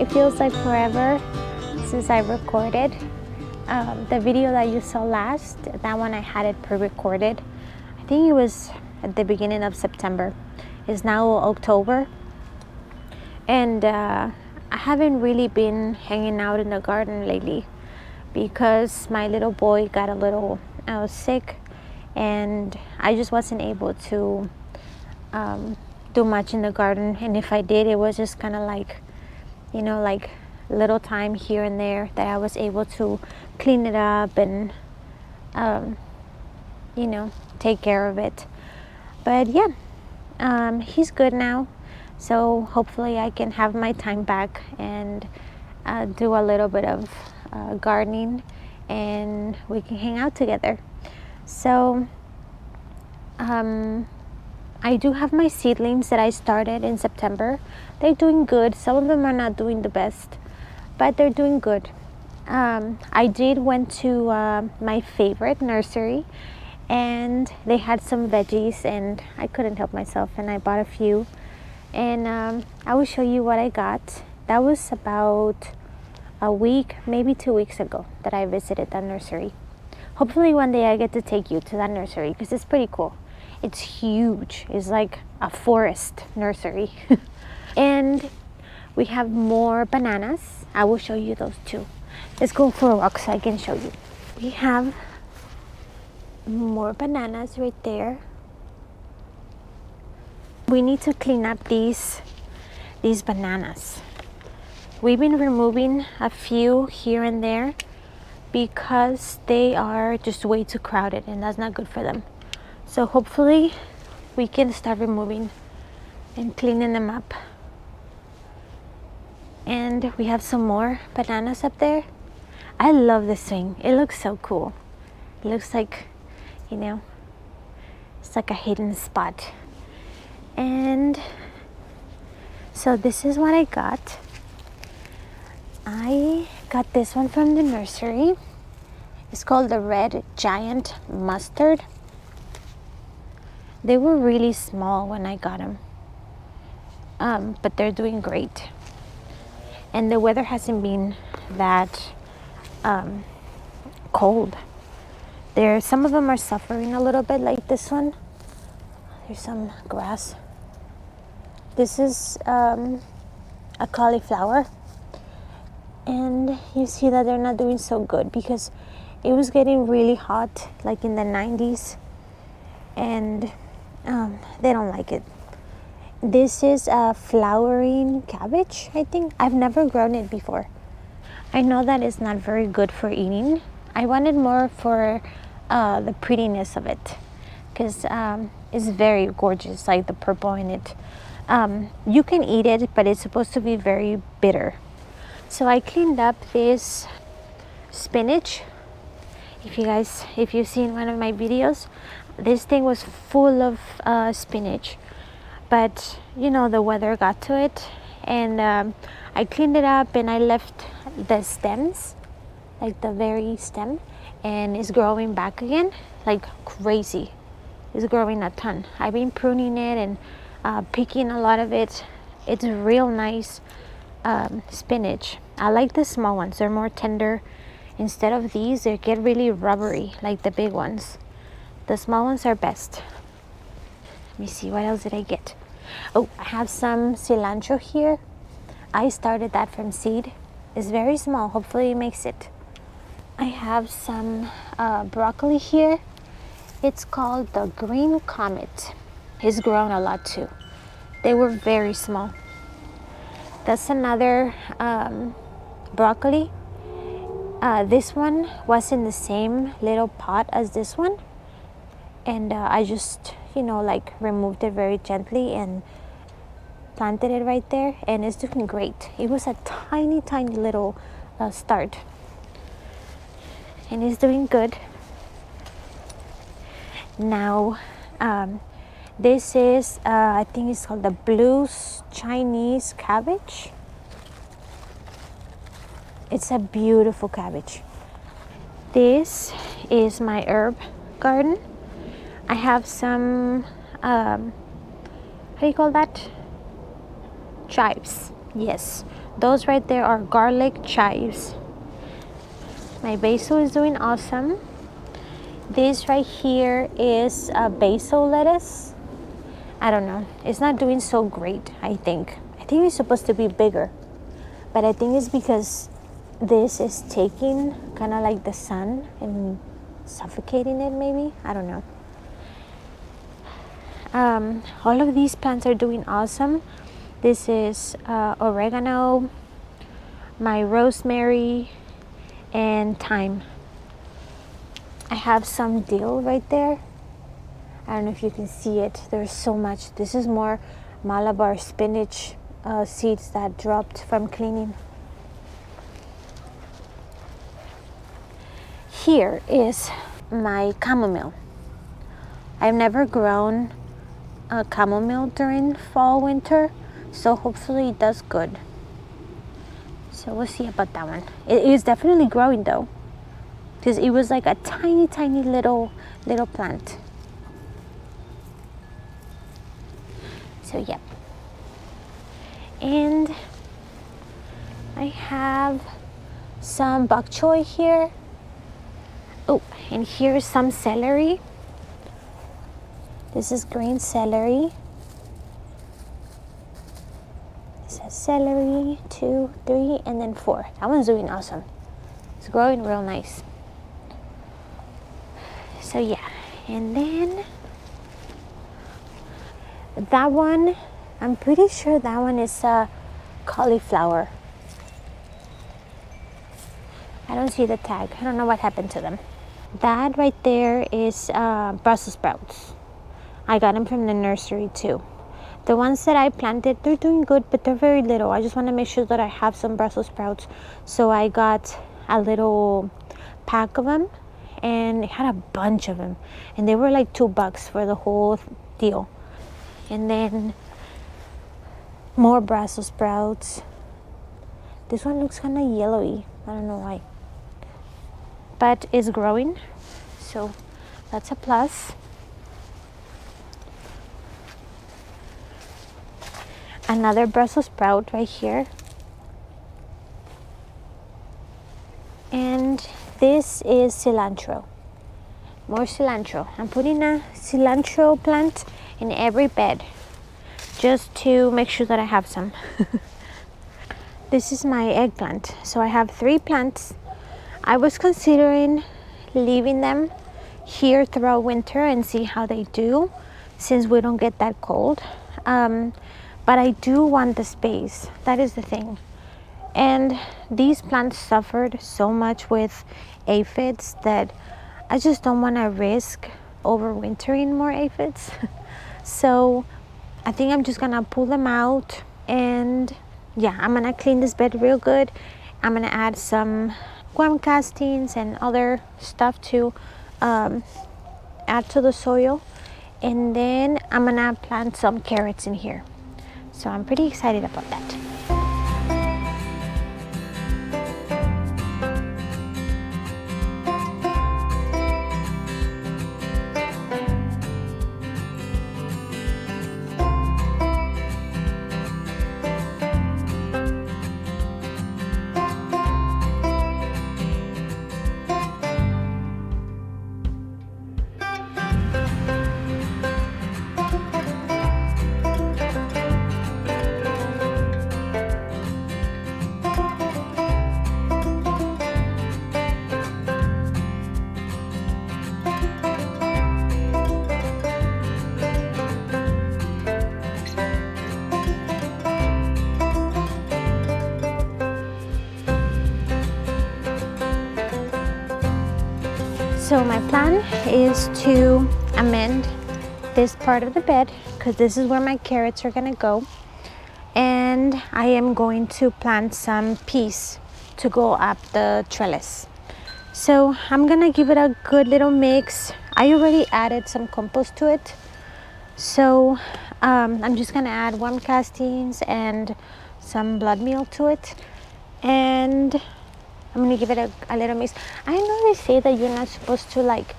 it feels like forever since I recorded. The video that you saw last, that one I had it pre-recorded. I think it was at the beginning of September. It's now October. And I haven't really been hanging out in the garden lately because my little boy got a little sick, and I just wasn't able to do much in the garden. And if I did, it was just kind of like, like little time here and there that I was able to clean it up and take care of it. But yeah, he's good now, so hopefully I can have my time back and do a little bit of gardening, and we can hang out together. So I do have my seedlings that I started in September. They're doing good. Some of them are not doing the best, but they're doing good. I did went to my favorite nursery, and they had some veggies, and I couldn't help myself, and I bought a few, and I will show you what I got. That was about a week, maybe 2 weeks ago that I visited that nursery. Hopefully one day I get to take you to that nursery because it's pretty cool. It's huge. It's like a forest nursery. And we have more bananas. I will show you those too. Let's go for a walk so I can show you. We have more bananas right there. We need to clean up these bananas. We've been removing a few here and there because they are just way too crowded, and that's not good for them. So hopefully we can start removing and cleaning them up. And we have some more bananas up there. I love this thing. It looks so cool. It looks like, it's like a hidden spot. And so this is what I got. I got this one from the nursery. It's called the Red Giant Mustard. They were really small when I got them, but they're doing great. And the weather hasn't been that cold. Some of them are suffering a little bit, like this one. There's some grass. This is a cauliflower, and you see that they're not doing so good because it was getting really hot, like in the 90s, and they don't like it. This is a flowering cabbage, I think. I've never grown it before. I know that it's not very good for eating. I wanted more for the prettiness of it, because it's very gorgeous, like the purple in it. You can eat it, but it's supposed to be very bitter. So I cleaned up this spinach. If you've seen one of my videos, this thing was full of spinach, but the weather got to it, and I cleaned it up, and I left the stems, like the very stem, and it's growing back again like crazy. It's growing a ton. I've been pruning it and picking a lot of it. It's real nice spinach. I like the small ones. They're more tender. Instead of these, they get really rubbery like the big ones. The small ones are best. Let me see, what else did I get? Oh, I have some cilantro here. I started that from seed. It's very small. Hopefully it makes it. I have some broccoli here. It's called the Green Comet. It's grown a lot too. They were very small. That's another broccoli. This one was in the same little pot as this one, and I just removed it very gently and planted it right there, and it's doing great. It was a tiny little start, and it's doing good. Now this is I think it's called the blue Chinese cabbage. It's a beautiful cabbage. This is my herb garden. I have some how do you call that? Chives. Yes, Those right there are garlic chives. My basil is doing awesome. This right here is basil lettuce. I don't know. It's not doing so great, I think. I think it's supposed to be bigger. But I think it's because this is taking kind of like the sun and suffocating it maybe. I don't know. All of these plants are doing awesome. This is oregano, my rosemary, and thyme. I have some dill right there. I don't know if you can see it. There's so much. This is more Malabar spinach seeds that dropped from cleaning. Here is my chamomile. I've never grown a chamomile during fall, winter, so hopefully it does good. So we'll see about that one. It is definitely growing though, because it was like a tiny little plant. So yeah. And I have some bok choy here. Oh, and here's some celery. This is green celery. It says celery, 2, 3, and then 4. That one's doing awesome. It's growing real nice. So yeah, and then that one, I'm pretty sure that one is cauliflower. I don't see the tag. I don't know what happened to them. That right there is Brussels sprouts. I got them from the nursery too. The ones that I planted, they're doing good, but they're very little. I just want to make sure that I have some Brussels sprouts. So I got a little pack of them, and it had a bunch of them. And they were like $2 for the whole deal. And then more Brussels sprouts. This one looks kind of yellowy. I don't know why. But it's growing, so that's a plus. Another Brussels sprout right here. And this is cilantro. More cilantro. I'm putting a cilantro plant in every bed just to make sure that I have some. This is my eggplant. So I have 3 plants. I was considering leaving them here throughout winter and see how they do, since we don't get that cold. But I do want the space. That is the thing. And these plants suffered so much with aphids that I just don't want to risk overwintering more aphids. So I think I'm just gonna pull them out, and yeah, I'm gonna clean this bed real good. I'm gonna add some worm castings and other stuff to add to the soil, and then I'm gonna plant some carrots in here. So I'm pretty excited about that. So my plan is to amend this part of the bed, because this is where my carrots are gonna go, and I am going to plant some peas to go up the trellis. So I'm gonna give it a good little mix. I already added some compost to it, so I'm just gonna add worm castings and some blood meal to it, and I'm gonna give it a little mix. I know they say that you're not supposed to like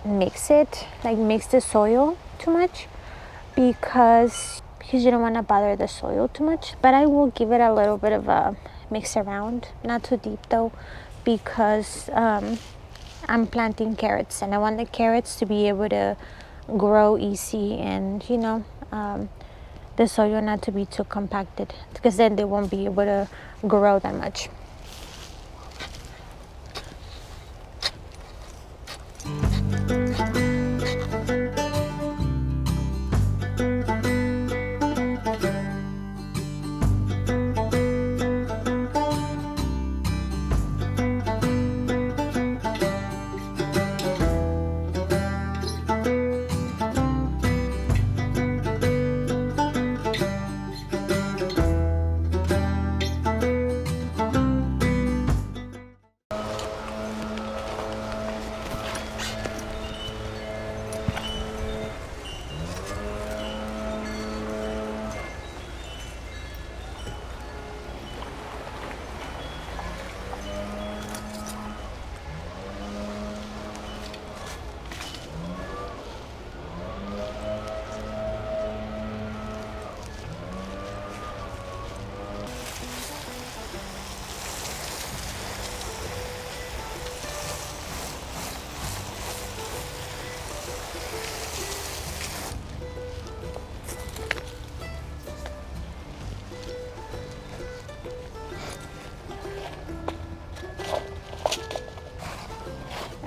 mix it, like mix the soil too much, because because you don't want to bother the soil too much. But I will give it a little bit of a mix around, not too deep though, because I'm planting carrots and I want the carrots to be able to grow easy, and you know, the soil not to be too compacted, because then they won't be able to grow that much.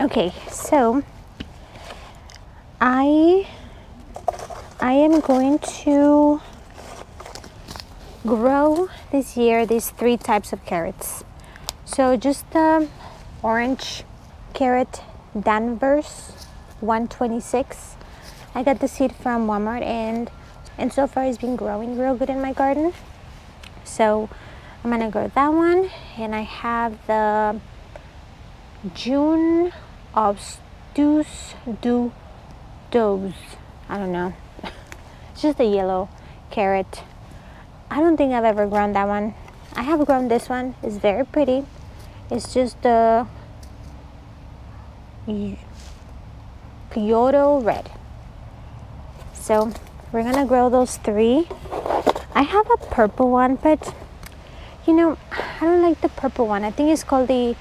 Okay, so I am going to grow this year these 3 types of carrots. So just the orange carrot, Danvers 126. I got the seed from Walmart, and so far it's been growing real good in my garden. So I'm gonna grow that one, and I have the June obtuse doves. I don't know. It's just a yellow carrot. I don't think I've ever grown that one. I have grown this one. It's very pretty. It's just the Kyoto red. So we're gonna grow those 3. I have a purple one, but you know, I don't like the purple one. I think it's called the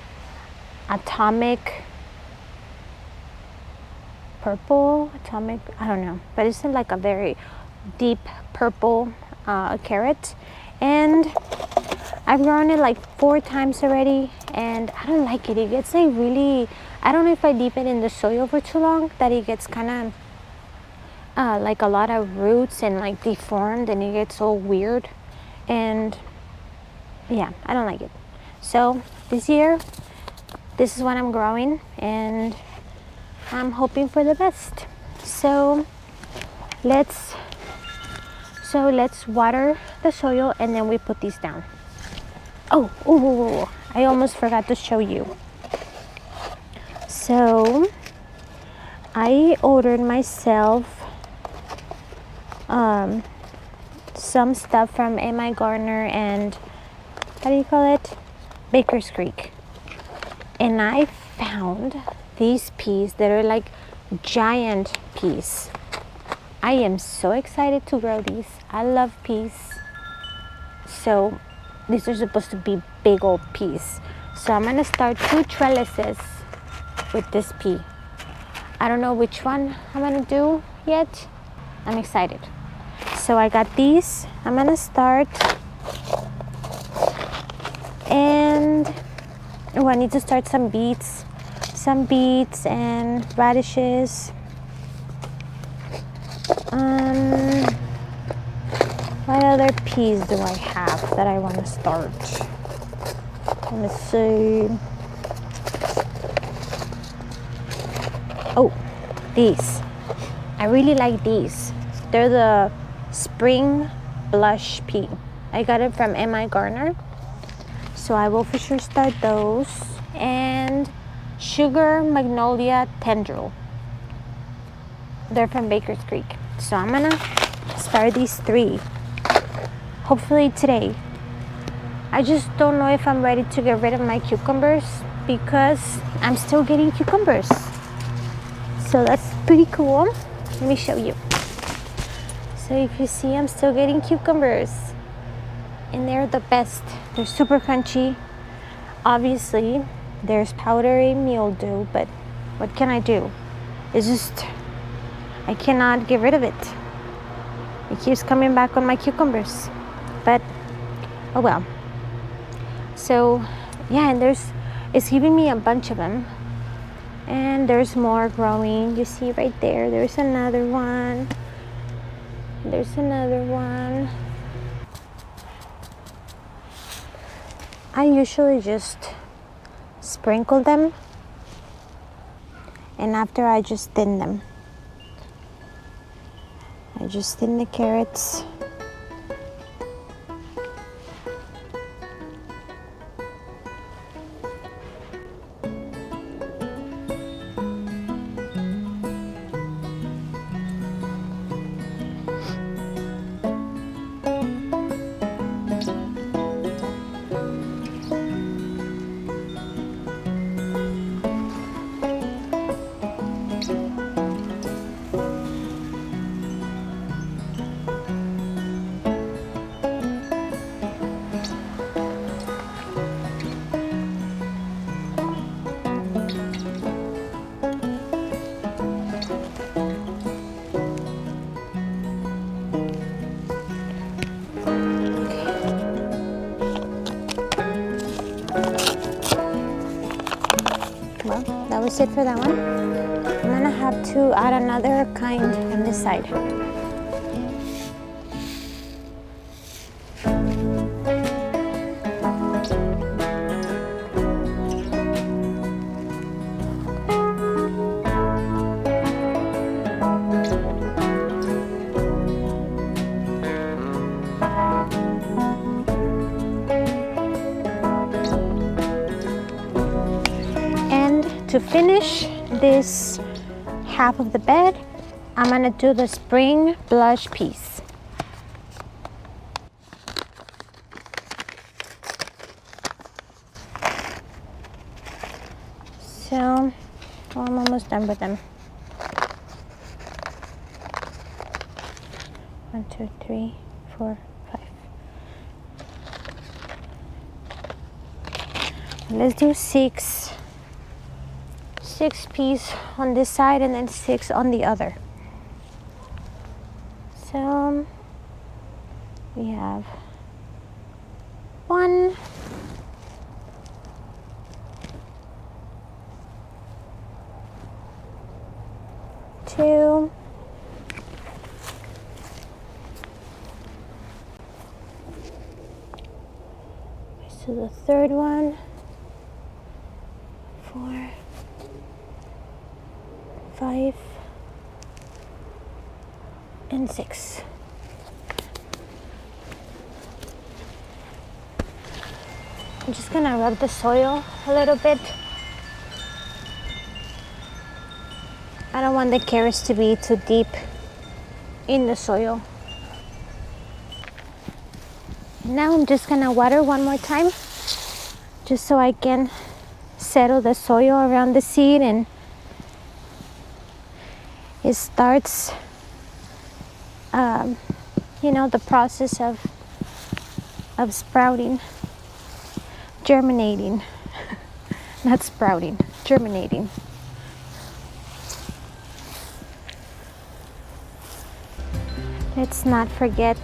atomic, I don't know, but it's like a very deep purple carrot, and I've grown it like 4 times already, and I don't like it. It gets like really, I don't know if I deep it in the soil for too long, that it gets kind of like a lot of roots and like deformed, and it gets all weird, and yeah, I don't like it. So this year, this is what I'm growing, and I'm hoping for the best. So let's water the soil, and then we put these down. Oh, I almost forgot to show you. So I ordered myself some stuff from M.I. Garner and how do you call it? Baker's Creek. And I found these peas that are like giant peas. I am so excited to grow these. I love peas. So these are supposed to be big old peas. So I'm gonna start 2 trellises with this pea. I don't know which one I'm gonna do yet. I'm excited. So I got these. I'm gonna start, and I need to start some beets and radishes. What other peas do I have that I want to start? Let me see. Oh, these. I really like these. They're the spring blush pea. I got it from M.I. Garner. So I will for sure start those. And sugar magnolia tendril. They're from Baker's Creek. So I'm gonna start these 3. Hopefully today. I just don't know if I'm ready to get rid of my cucumbers, because I'm still getting cucumbers. So that's pretty cool. Let me show you. So if you see, I'm still getting cucumbers, and they're the best. They're super crunchy. Obviously, there's powdery mildew, but what can I do? It's just, I cannot get rid of it. It keeps coming back on my cucumbers, but oh well. So yeah, and it's giving me a bunch of them, and there's more growing. You see right there, there's another one. There's another one. I usually just sprinkle them, and after I just thin them. I just thin the carrots. Well, that was it for that one. I'm gonna have to add another kind on this side. To finish this half of the bed, I'm gonna do the spring blush piece. So, well, I'm almost done with them. 1, 2, 3, 4, 5. Let's do six piece on this side and then 6 on the other. So we have 1, 2, 'This is the third one, 4, 5, and 6. I'm just gonna rub the soil a little bit. I don't want the carrots to be too deep in the soil. Now I'm just gonna water one more time, just so I can settle the soil around the seed and it starts, the process of sprouting, germinating, not sprouting, germinating. Let's not forget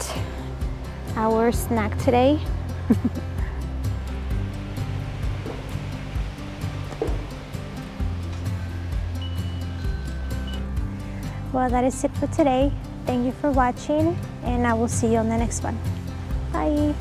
our snack today. Well, that is it for today. Thank you for watching, and I will see you on the next one. Bye.